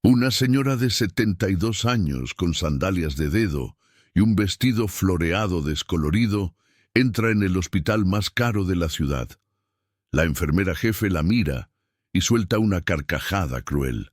Una señora de 72 años con sandalias de dedo y un vestido floreado descolorido entra en el hospital más caro de la ciudad. La enfermera jefe la mira y suelta una carcajada cruel.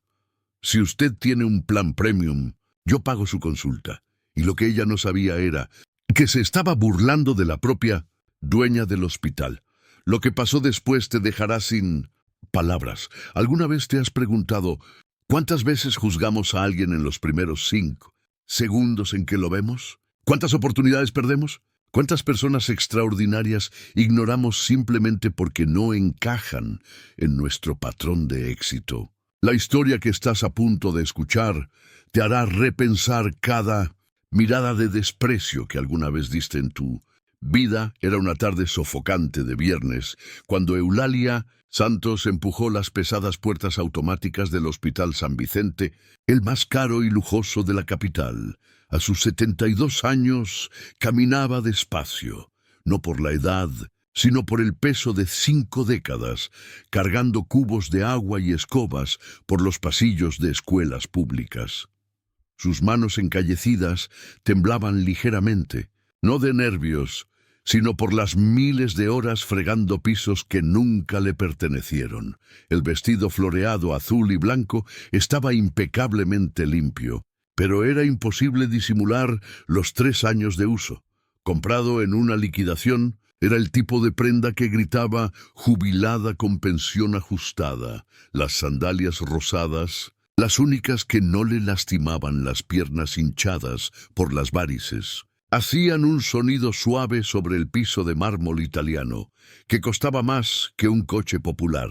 Si usted tiene un plan premium, yo pago su consulta. Y lo que ella no sabía era que se estaba burlando de la propia dueña del hospital. Lo que pasó después te dejará sin palabras. ¿Alguna vez te has preguntado cuántas veces juzgamos a alguien en los primeros 5 segundos en que lo vemos? ¿Cuántas oportunidades perdemos? ¿Cuántas personas extraordinarias ignoramos simplemente porque no encajan en nuestro patrón de éxito? La historia que estás a punto de escuchar te hará repensar cada mirada de desprecio que alguna vez diste en tu vida. Era una tarde sofocante de viernes, cuando Eulalia Santos empujó las pesadas puertas automáticas del Hospital San Vicente, el más caro y lujoso de la capital. A sus 72 años caminaba despacio, no por la edad, sino por el peso de 5 décadas, cargando cubos de agua y escobas por los pasillos de escuelas públicas. Sus manos encallecidas temblaban ligeramente, no de nervios, sino por las miles de horas fregando pisos que nunca le pertenecieron. El vestido floreado azul y blanco estaba impecablemente limpio, pero era imposible disimular los 3 años de uso. Comprado en una liquidación, era el tipo de prenda que gritaba jubilada con pensión ajustada. Las sandalias rosadas, las únicas que no le lastimaban las piernas hinchadas por las varices, hacían un sonido suave sobre el piso de mármol italiano, que costaba más que un coche popular.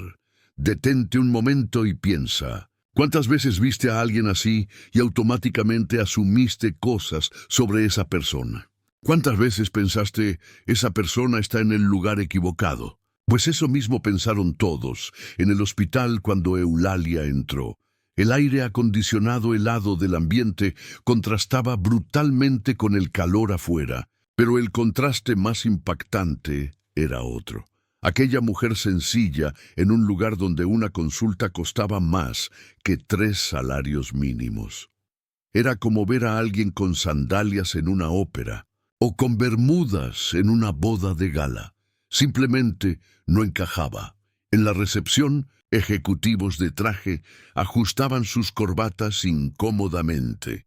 Detente un momento y piensa. ¿Cuántas veces viste a alguien así y automáticamente asumiste cosas sobre esa persona? ¿Cuántas veces pensaste, esa persona está en el lugar equivocado? Pues eso mismo pensaron todos en el hospital cuando Eulalia entró. El aire acondicionado helado del ambiente contrastaba brutalmente con el calor afuera, pero el contraste más impactante era otro. Aquella mujer sencilla en un lugar donde una consulta costaba más que 3 salarios mínimos. Era como ver a alguien con sandalias en una ópera o con bermudas en una boda de gala. Simplemente no encajaba. En la recepción, ejecutivos de traje ajustaban sus corbatas incómodamente.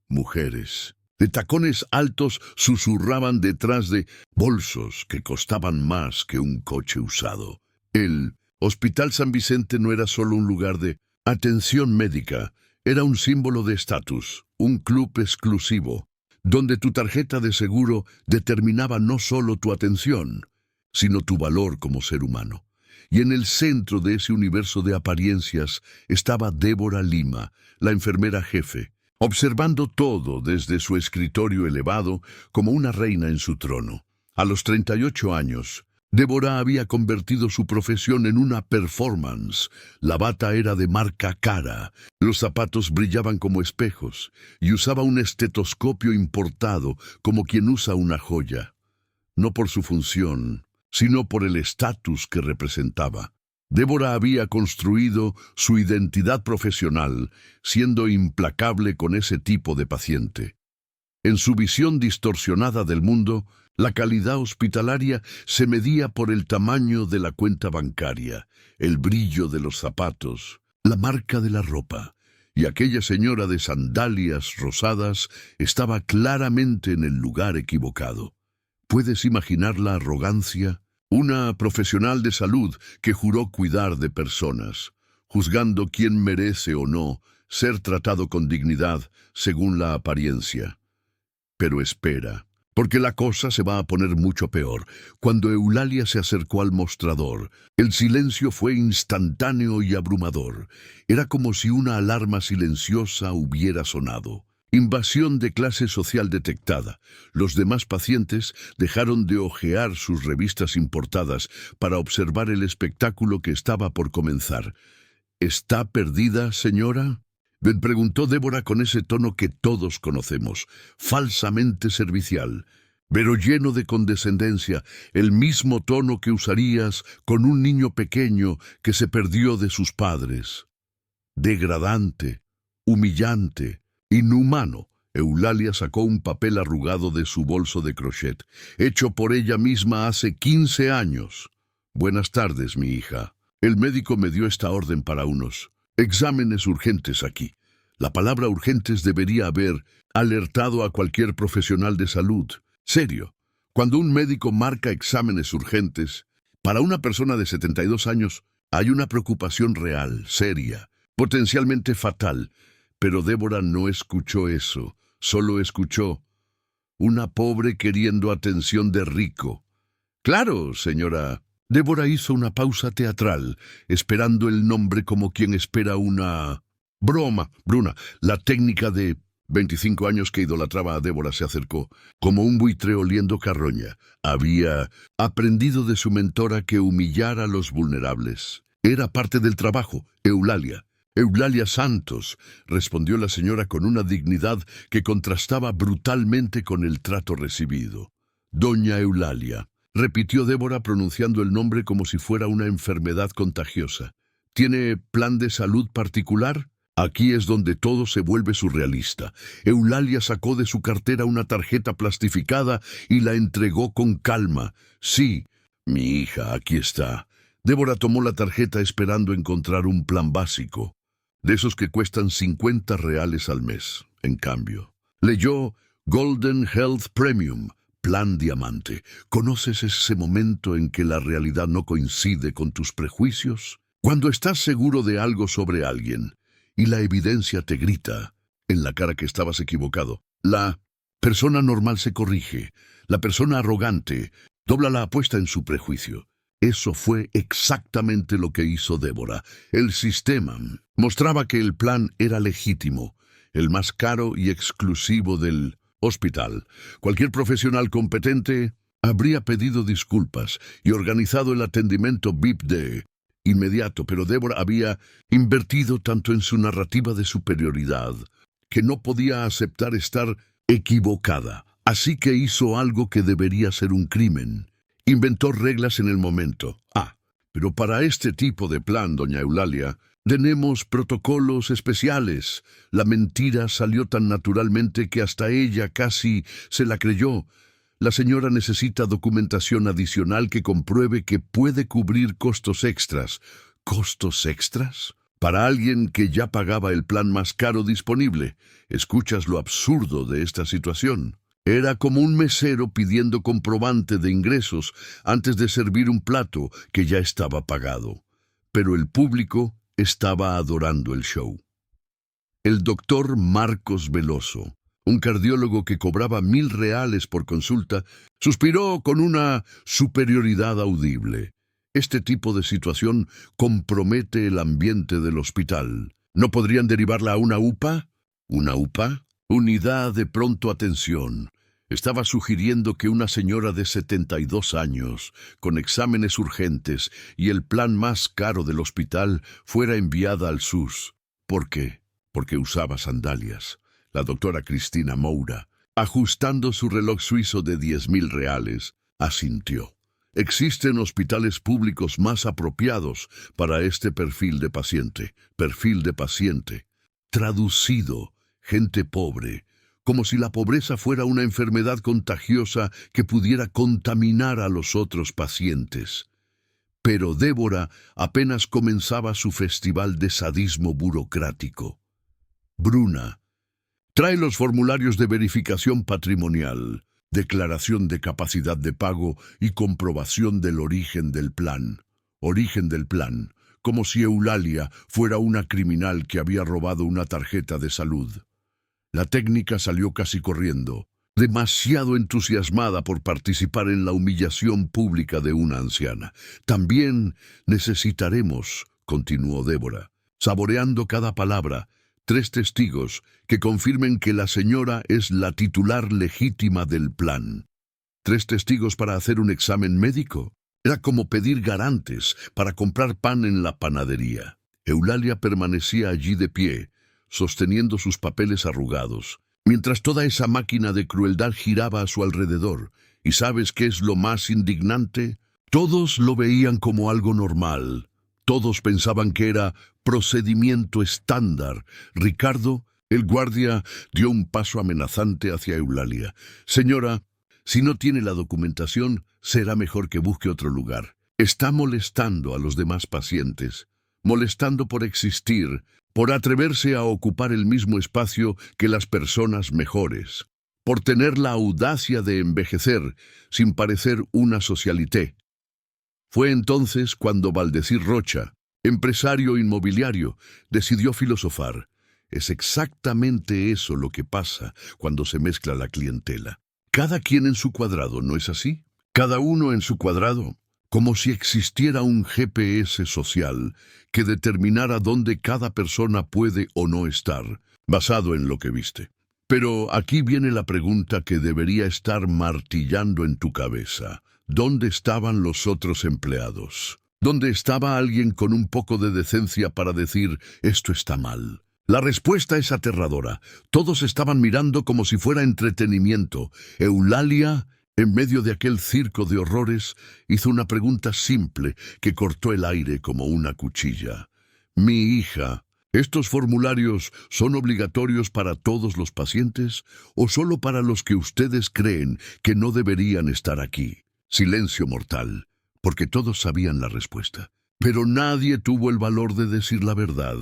Mujeres de tacones altos susurraban detrás de bolsos que costaban más que un coche usado. El Hospital San Vicente no era solo un lugar de atención médica, era un símbolo de estatus, un club exclusivo, donde tu tarjeta de seguro determinaba no solo tu atención, sino tu valor como ser humano. Y en el centro de ese universo de apariencias estaba Débora Lima, la enfermera jefe, observando todo desde su escritorio elevado como una reina en su trono. A los 38 años, Débora había convertido su profesión en una performance. La bata era de marca cara, los zapatos brillaban como espejos y usaba un estetoscopio importado como quien usa una joya. No por su función, sino por el estatus que representaba. Débora había construido su identidad profesional, siendo implacable con ese tipo de paciente. En su visión distorsionada del mundo, la calidad hospitalaria se medía por el tamaño de la cuenta bancaria, el brillo de los zapatos, la marca de la ropa. Y aquella señora de sandalias rosadas estaba claramente en el lugar equivocado. ¿Puedes imaginar la arrogancia? Una profesional de salud que juró cuidar de personas, juzgando quién merece o no ser tratado con dignidad según la apariencia. Pero espera, porque la cosa se va a poner mucho peor. Cuando Eulalia se acercó al mostrador, el silencio fue instantáneo y abrumador. Era como si una alarma silenciosa hubiera sonado. Invasión de clase social detectada. Los demás pacientes dejaron de hojear sus revistas importadas para observar el espectáculo que estaba por comenzar. ¿Está perdida, señora?, me preguntó Débora con ese tono que todos conocemos, falsamente servicial, pero lleno de condescendencia, el mismo tono que usarías con un niño pequeño que se perdió de sus padres. Degradante, humillante, inhumano. Eulalia sacó un papel arrugado de su bolso de crochet, hecho por ella misma hace 15 años. Buenas tardes, mi hija. El médico me dio esta orden para unos exámenes urgentes aquí. La palabra urgentes debería haber alertado a cualquier profesional de salud. Serio, cuando un médico marca exámenes urgentes, para una persona de 72 años hay una preocupación real, seria, potencialmente fatal. Pero Débora no escuchó eso, solo escuchó una pobre queriendo atención de rico. Claro, señora. Débora hizo una pausa teatral, esperando el nombre como quien espera una broma. Bruna, la técnica de 25 años que idolatraba a Débora, se acercó, como un buitre oliendo carroña. Había aprendido de su mentora que humillar a los vulnerables era parte del trabajo. Eulalia. Eulalia Santos, respondió la señora con una dignidad que contrastaba brutalmente con el trato recibido. Doña Eulalia, repitió Débora pronunciando el nombre como si fuera una enfermedad contagiosa. ¿Tiene plan de salud particular? Aquí es donde todo se vuelve surrealista. Eulalia sacó de su cartera una tarjeta plastificada y la entregó con calma. Sí, mi hija, aquí está. Débora tomó la tarjeta esperando encontrar un plan básico, de esos que cuestan 50 reales al mes. En cambio, leyó Golden Health Premium, Plan Diamante. ¿Conoces ese momento en que la realidad no coincide con tus prejuicios? Cuando estás seguro de algo sobre alguien y la evidencia te grita en la cara que estabas equivocado. La persona normal se corrige. La persona arrogante dobla la apuesta en su prejuicio. Eso fue exactamente lo que hizo Débora. El sistema mostraba que el plan era legítimo, el más caro y exclusivo del hospital. Cualquier profesional competente habría pedido disculpas y organizado el atendimiento VIP de inmediato, pero Débora había invertido tanto en su narrativa de superioridad que no podía aceptar estar equivocada. Así que hizo algo que debería ser un crimen. Inventó reglas en el momento. Pero para este tipo de plan, doña Eulalia, tenemos protocolos especiales. La mentira salió tan naturalmente que hasta ella casi se la creyó. La señora necesita documentación adicional que compruebe que puede cubrir costos extras. ¿Costos extras? Para alguien que ya pagaba el plan más caro disponible. ¿Escuchas lo absurdo de esta situación? Era como un mesero pidiendo comprobante de ingresos antes de servir un plato que ya estaba pagado. Pero el público estaba adorando el show. El doctor Marcos Veloso, un cardiólogo que cobraba 1,000 reales por consulta, suspiró con una superioridad audible. Este tipo de situación compromete el ambiente del hospital. ¿No podrían derivarla a una UPA? ¿Una UPA? Unidad de pronto atención. Estaba sugiriendo que una señora de 72 años, con exámenes urgentes y el plan más caro del hospital, fuera enviada al SUS. ¿Por qué? Porque usaba sandalias. La doctora Cristina Moura, ajustando su reloj suizo de 10,000 reales, asintió. Existen hospitales públicos más apropiados para este perfil de paciente. Perfil de paciente. Traducido, gente pobre, como si la pobreza fuera una enfermedad contagiosa que pudiera contaminar a los otros pacientes. Pero Débora apenas comenzaba su festival de sadismo burocrático. Bruna, trae los formularios de verificación patrimonial, declaración de capacidad de pago y comprobación del origen del plan. Origen del plan, como si Eulalia fuera una criminal que había robado una tarjeta de salud. La técnica salió casi corriendo, demasiado entusiasmada por participar en la humillación pública de una anciana. También necesitaremos, continuó Débora, saboreando cada palabra, 3 testigos que confirmen que la señora es la titular legítima del plan. 3 testigos para hacer un examen médico. Era como pedir garantes para comprar pan en la panadería. Eulalia permanecía allí de pie, sosteniendo sus papeles arrugados, mientras toda esa máquina de crueldad giraba a su alrededor. ¿Y sabes qué es lo más indignante? Todos lo veían como algo normal. Todos pensaban que era procedimiento estándar. Ricardo, el guardia, dio un paso amenazante hacia Eulalia. «Señora, si no tiene la documentación, será mejor que busque otro lugar. Está molestando a los demás pacientes, molestando por existir, por atreverse a ocupar el mismo espacio que las personas mejores, por tener la audacia de envejecer sin parecer una socialité». Fue entonces cuando Valdecir Rocha, empresario inmobiliario, decidió filosofar. Es exactamente eso lo que pasa cuando se mezcla la clientela. Cada quien en su cuadrado, ¿no es así? Cada uno en su cuadrado, como si existiera un GPS social que determinara dónde cada persona puede o no estar, basado en lo que viste. Pero aquí viene la pregunta que debería estar martillando en tu cabeza. ¿Dónde estaban los otros empleados? ¿Dónde estaba alguien con un poco de decencia para decir, esto está mal? La respuesta es aterradora. Todos estaban mirando como si fuera entretenimiento. Eulalia, en medio de aquel circo de horrores, hizo una pregunta simple que cortó el aire como una cuchilla. «Mi hija, ¿estos formularios son obligatorios para todos los pacientes o solo para los que ustedes creen que no deberían estar aquí?» Silencio mortal, porque todos sabían la respuesta. Pero nadie tuvo el valor de decir la verdad.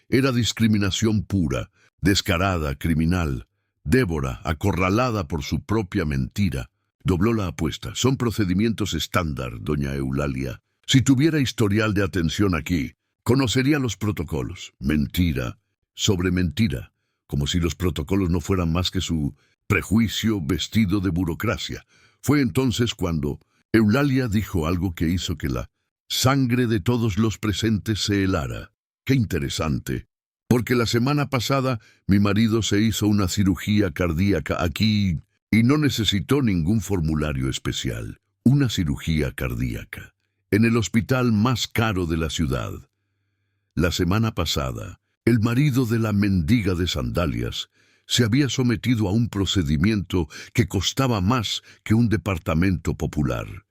Era discriminación pura, descarada, criminal. Débora, acorralada por su propia mentira, dobló la apuesta. «Son procedimientos estándar, doña Eulalia. Si tuviera historial de atención aquí, conocería los protocolos». Mentira sobre mentira, como si los protocolos no fueran más que su prejuicio vestido de burocracia. Fue entonces cuando Eulalia dijo algo que hizo que la sangre de todos los presentes se helara. «Qué interesante, porque la semana pasada mi marido se hizo una cirugía cardíaca aquí y no necesitó ningún formulario especial. Una cirugía cardíaca, en el hospital más caro de la ciudad. La semana pasada, el marido de la mendiga de sandalias se había sometido a un procedimiento que costaba más que un departamento popular.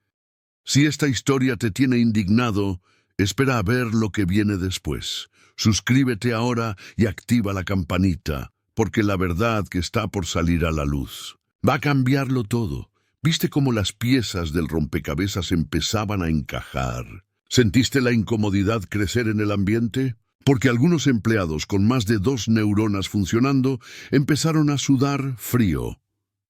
Si esta historia te tiene indignado, espera a ver lo que viene después. Suscríbete ahora y activa la campanita, porque la verdad que está por salir a la luz va a cambiarlo todo. ¿Viste cómo las piezas del rompecabezas empezaban a encajar? ¿Sentiste la incomodidad crecer en el ambiente? Porque algunos empleados con más de 2 neuronas funcionando empezaron a sudar frío.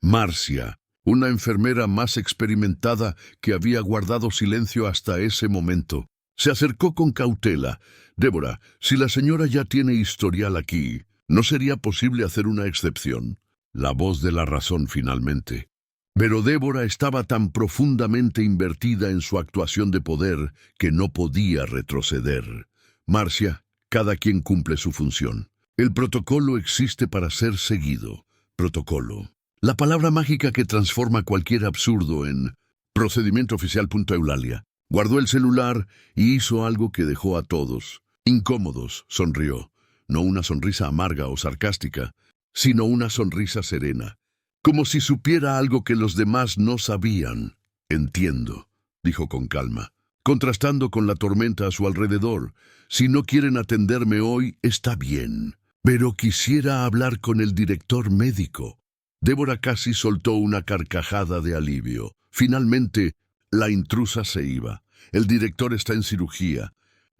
Marcia, una enfermera más experimentada que había guardado silencio hasta ese momento, se acercó con cautela. «Débora, si la señora ya tiene historial aquí, ¿no sería posible hacer una excepción?» La voz de la razón finalmente. Pero Débora estaba tan profundamente invertida en su actuación de poder que no podía retroceder. «Marcia, cada quien cumple su función. El protocolo existe para ser seguido. Protocolo. La palabra mágica que transforma cualquier absurdo en procedimiento oficial. Eulalia guardó el celular y hizo algo que dejó a todos incómodos. Sonrió. No una sonrisa amarga o sarcástica, sino una sonrisa serena. Como si supiera algo que los demás no sabían. «Entiendo», dijo con calma, contrastando con la tormenta a su alrededor. «Si no quieren atenderme hoy, está bien. Pero quisiera hablar con el director médico». Débora casi soltó una carcajada de alivio. Finalmente, la intrusa se iba. «El director está en cirugía,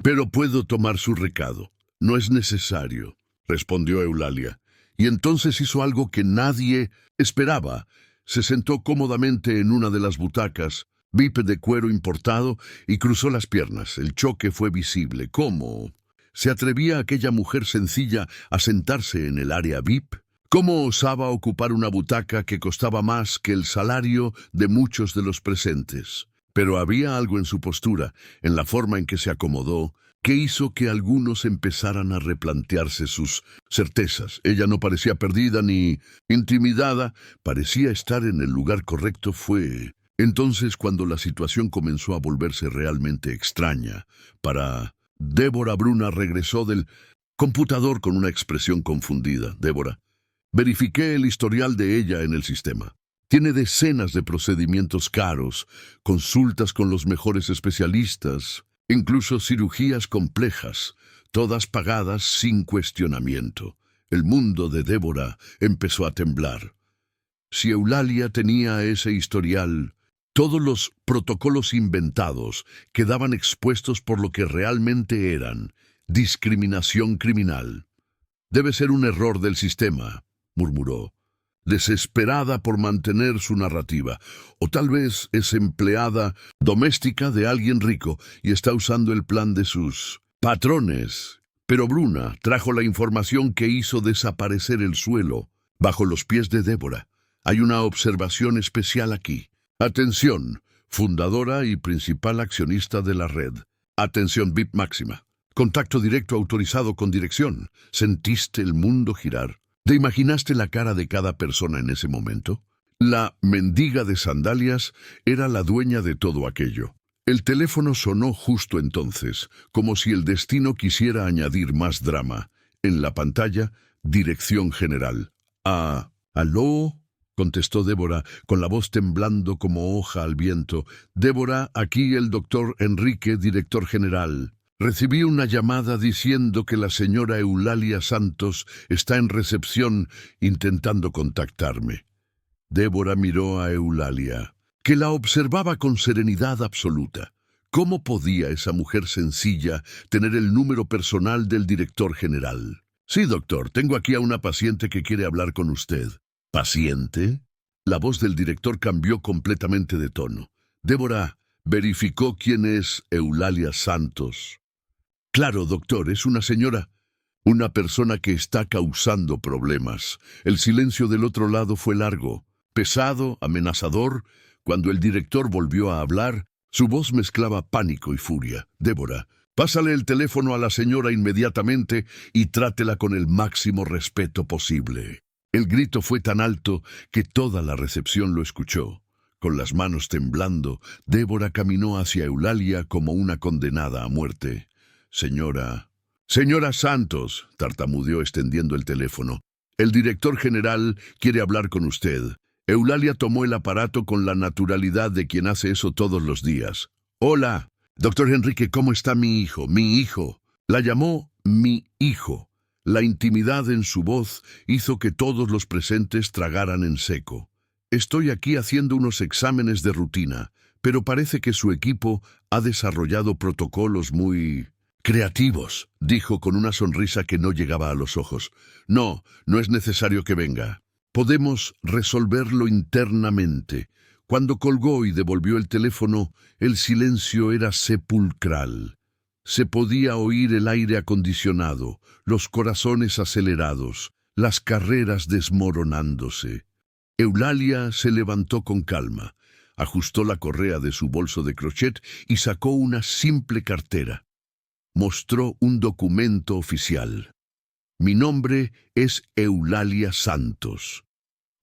pero puedo tomar su recado». «No es necesario», respondió Eulalia. Y entonces hizo algo que nadie esperaba. Se sentó cómodamente en una de las butacas, VIP de cuero importado, y cruzó las piernas. El choque fue visible. ¿Cómo se atrevía aquella mujer sencilla a sentarse en el área VIP? ¿Cómo osaba ocupar una butaca que costaba más que el salario de muchos de los presentes? Pero había algo en su postura, en la forma en que se acomodó, que hizo que algunos empezaran a replantearse sus certezas. Ella no parecía perdida ni intimidada, parecía estar en el lugar correcto. Fue entonces cuando la situación comenzó a volverse realmente extraña. Para Débora, Bruna regresó del computador con una expresión confundida. «Débora, verifiqué el historial de ella en el sistema. Tiene decenas de procedimientos caros, consultas con los mejores especialistas. Incluso cirugías complejas, todas pagadas sin cuestionamiento. El mundo de Débora empezó a temblar. Si Eulalia tenía ese historial, todos los protocolos inventados quedaban expuestos por lo que realmente eran: discriminación criminal. «Debe ser un error del sistema», murmuró, desesperada por mantener su narrativa. «O tal vez es empleada doméstica de alguien rico y está usando el plan de sus patrones». Pero Bruna trajo la información que hizo desaparecer el suelo bajo los pies de Débora. Hay una observación especial aquí. Atención, fundadora y principal accionista de la red. Atención VIP máxima. Contacto directo autorizado con dirección. ¿Sentiste el mundo girar? ¿Te imaginaste la cara de cada persona en ese momento? La mendiga de sandalias era la dueña de todo aquello. El teléfono sonó justo entonces, como si el destino quisiera añadir más drama. En la pantalla, dirección general. ¿Aló? Contestó Débora, con la voz temblando como hoja al viento. «Débora, aquí el doctor Enrique, director general. Recibí una llamada diciendo que la señora Eulalia Santos está en recepción intentando contactarme». Débora miró a Eulalia, que la observaba con serenidad absoluta. ¿Cómo podía esa mujer sencilla tener el número personal del director general? «Sí, doctor, tengo aquí a una paciente que quiere hablar con usted». «¿Paciente?» La voz del director cambió completamente de tono. Débora verificó quién es Eulalia Santos. «Claro, doctor, es una señora, una persona que está causando problemas». El silencio del otro lado fue largo, pesado, amenazador. Cuando el director volvió a hablar, su voz mezclaba pánico y furia. «Débora, pásale el teléfono a la señora inmediatamente y trátela con el máximo respeto posible». El grito fue tan alto que toda la recepción lo escuchó. Con las manos temblando, Débora caminó hacia Eulalia como una condenada a muerte. «Señora Santos», tartamudeó extendiendo el teléfono. «El director general quiere hablar con usted». Eulalia tomó el aparato con la naturalidad de quien hace eso todos los días. «Hola, doctor Enrique, ¿cómo está mi hijo?» «Mi hijo». La llamó «mi hijo». La intimidad en su voz hizo que todos los presentes tragaran en seco. «Estoy aquí haciendo unos exámenes de rutina, pero parece que su equipo ha desarrollado protocolos muy creativos», dijo con una sonrisa que no llegaba a los ojos. No es necesario que venga. Podemos resolverlo internamente». Cuando colgó y devolvió el teléfono, el silencio era sepulcral. Se podía oír el aire acondicionado, los corazones acelerados, las carreras desmoronándose. Eulalia se levantó con calma, ajustó la correa de su bolso de crochet y sacó una simple cartera. Mostró un documento oficial. «Mi nombre es Eulalia Santos»,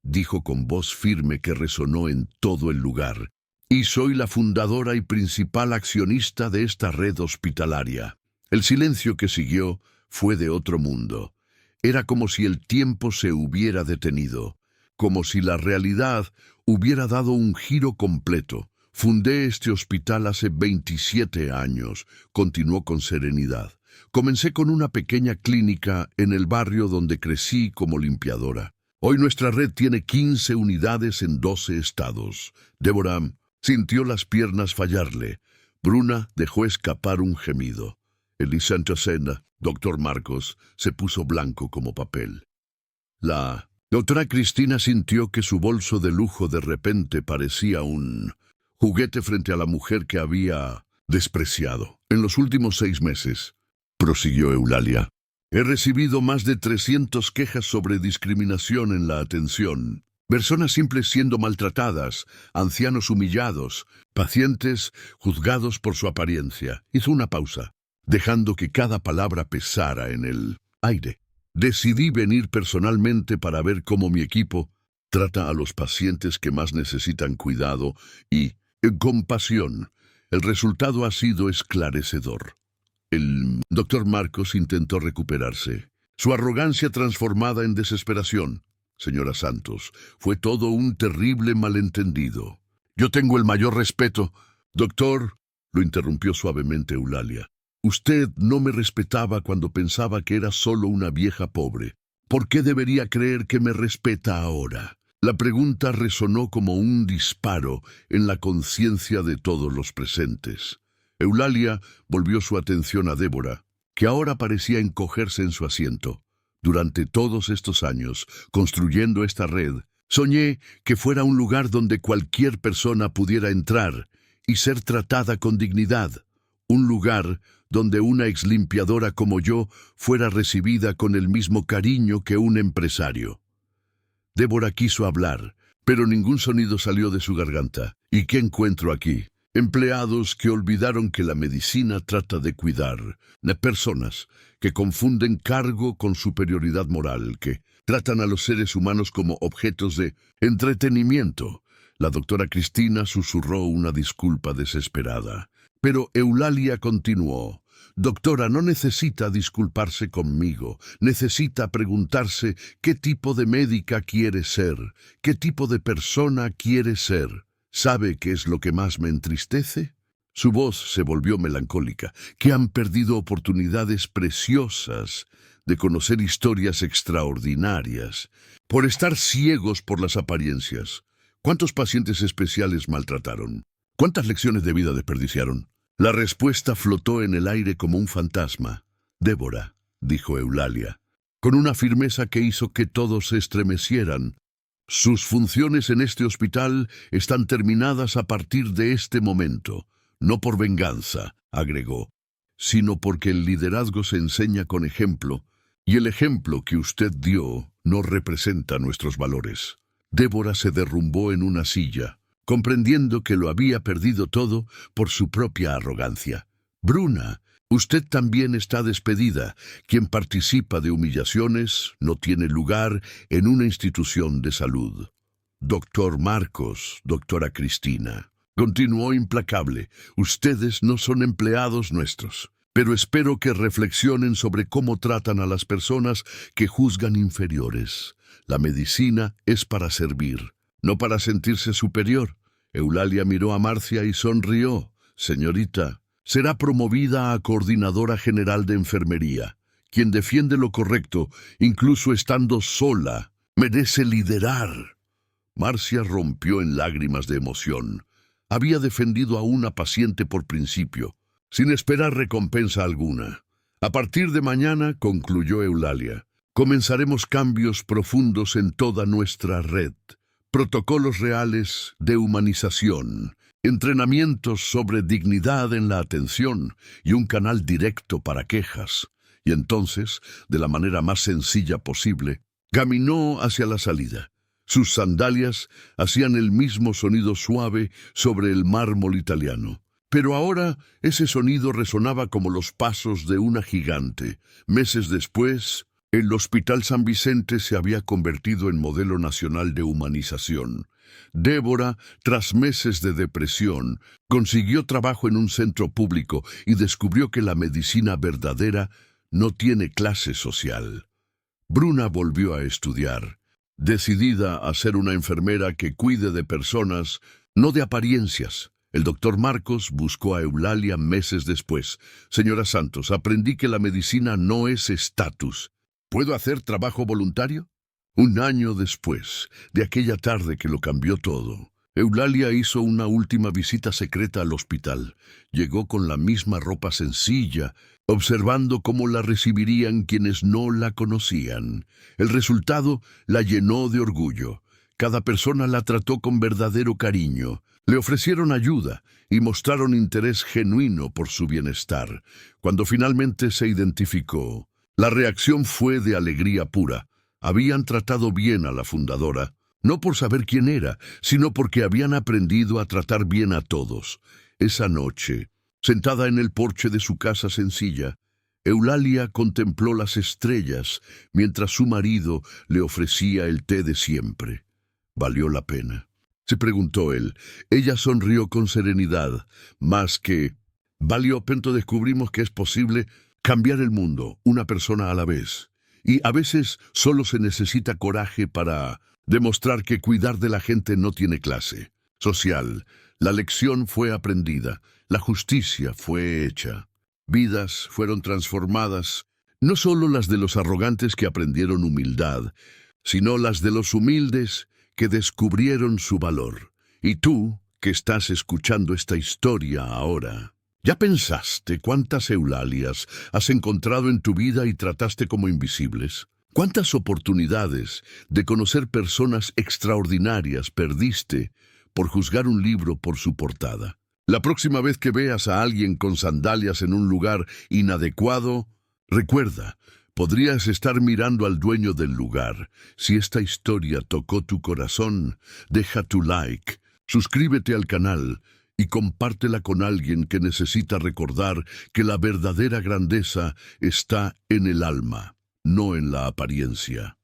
dijo con voz firme que resonó en todo el lugar, «y soy la fundadora y principal accionista de esta red hospitalaria». El silencio que siguió fue de otro mundo. Era como si el tiempo se hubiera detenido, como si la realidad hubiera dado un giro completo. «Fundé este hospital hace 27 años», continuó con serenidad. «Comencé con una pequeña clínica en el barrio donde crecí como limpiadora. Hoy nuestra red tiene 15 unidades en 12 estados». Débora sintió las piernas fallarle. Bruna dejó escapar un gemido. El licenciado Sena, doctor Marcos, se puso blanco como papel. La doctora Cristina sintió que su bolso de lujo de repente parecía un juguete frente a la mujer que había despreciado. «En los últimos 6 meses», prosiguió Eulalia, «he recibido más de 300 quejas sobre discriminación en la atención. Personas simples siendo maltratadas, ancianos humillados, pacientes juzgados por su apariencia». Hizo una pausa, dejando que cada palabra pesara en el aire. «Decidí venir personalmente para ver cómo mi equipo trata a los pacientes que más necesitan cuidado y compasión. El resultado ha sido esclarecedor». El doctor Marcos intentó recuperarse, su arrogancia transformada en desesperación. «Señora Santos, fue todo un terrible malentendido. Yo tengo el mayor respeto». «Doctor, lo interrumpió suavemente Eulalia. Usted no me respetaba cuando pensaba que era solo una vieja pobre. ¿Por qué debería creer que me respeta ahora? La pregunta resonó como un disparo en la conciencia de todos los presentes. Eulalia volvió su atención a Débora, que ahora parecía encogerse en su asiento. Durante todos estos años, construyendo esta red, soñé que fuera un lugar donde cualquier persona pudiera entrar y ser tratada con dignidad. Un lugar donde una exlimpiadora como yo fuera recibida con el mismo cariño que un empresario. Débora quiso hablar, pero ningún sonido salió de su garganta. ¿Y qué encuentro aquí? Empleados que olvidaron que la medicina trata de cuidar, de personas que confunden cargo con superioridad moral, que tratan a los seres humanos como objetos de entretenimiento. La doctora Cristina susurró una disculpa desesperada. Pero Eulalia continuó. Doctora, no necesita disculparse conmigo. Necesita preguntarse qué tipo de médica quiere ser, qué tipo de persona quiere ser. ¿Sabe qué es lo que más me entristece? Su voz se volvió melancólica, que han perdido oportunidades preciosas de conocer historias extraordinarias, por estar ciegos por las apariencias. ¿Cuántos pacientes especiales maltrataron? ¿Cuántas lecciones de vida desperdiciaron? La respuesta flotó en el aire como un fantasma. Débora, dijo Eulalia, con una firmeza que hizo que todos se estremecieran. Sus funciones en este hospital están terminadas a partir de este momento. No por venganza, agregó, sino porque el liderazgo se enseña con ejemplo, y el ejemplo que usted dio no representa nuestros valores. Débora se derrumbó en una silla, comprendiendo que lo había perdido todo por su propia arrogancia. Bruna, usted también está despedida. Quien participa de humillaciones no tiene lugar en una institución de salud. Doctor Marcos, doctora Cristina, continuó implacable, ustedes no son empleados nuestros, pero espero que reflexionen sobre cómo tratan a las personas que juzgan inferiores. La medicina es para servir, no para sentirse superior. Eulalia miró a Marcia y sonrió. Señorita, será promovida a coordinadora general de enfermería. Quien defiende lo correcto, incluso estando sola, merece liderar. Marcia rompió en lágrimas de emoción. Había defendido a una paciente por principio, sin esperar recompensa alguna. A partir de mañana, concluyó Eulalia, comenzaremos cambios profundos en toda nuestra red. Protocolos reales de humanización, entrenamientos sobre dignidad en la atención y un canal directo para quejas. Y entonces, de la manera más sencilla posible, caminó hacia la salida. Sus sandalias hacían el mismo sonido suave sobre el mármol italiano. Pero ahora ese sonido resonaba como los pasos de una gigante. Meses después, el Hospital San Vicente se había convertido en modelo nacional de humanización. Débora, tras meses de depresión, consiguió trabajo en un centro público y descubrió que la medicina verdadera no tiene clase social. Bruna volvió a estudiar, decidida a ser una enfermera que cuide de personas, no de apariencias. El doctor Marcos buscó a Eulalia meses después. Señora Santos, aprendí que la medicina no es estatus. ¿Puedo hacer trabajo voluntario? Un año después, de aquella tarde que lo cambió todo, Eulalia hizo una última visita secreta al hospital. Llegó con la misma ropa sencilla, observando cómo la recibirían quienes no la conocían. El resultado la llenó de orgullo. Cada persona la trató con verdadero cariño. Le ofrecieron ayuda y mostraron interés genuino por su bienestar. Cuando finalmente se identificó, la reacción fue de alegría pura. Habían tratado bien a la fundadora, no por saber quién era, sino porque habían aprendido a tratar bien a todos. Esa noche, sentada en el porche de su casa sencilla, Eulalia contempló las estrellas mientras su marido le ofrecía el té de siempre. ¿Valió la pena?, se preguntó él. Ella sonrió con serenidad, más que valió. Pronto descubrimos que es posible cambiar el mundo, una persona a la vez. Y a veces solo se necesita coraje para demostrar que cuidar de la gente no tiene clase social. La lección fue aprendida. La justicia fue hecha. Vidas fueron transformadas, no solo las de los arrogantes que aprendieron humildad, sino las de los humildes que descubrieron su valor. Y tú, que estás escuchando esta historia ahora, ¿ya pensaste cuántas Eulalias has encontrado en tu vida y trataste como invisibles? ¿Cuántas oportunidades de conocer personas extraordinarias perdiste por juzgar un libro por su portada? La próxima vez que veas a alguien con sandalias en un lugar inadecuado, recuerda, podrías estar mirando al dueño del lugar. Si esta historia tocó tu corazón, deja tu like, suscríbete al canal y compártela con alguien que necesita recordar que la verdadera grandeza está en el alma, no en la apariencia.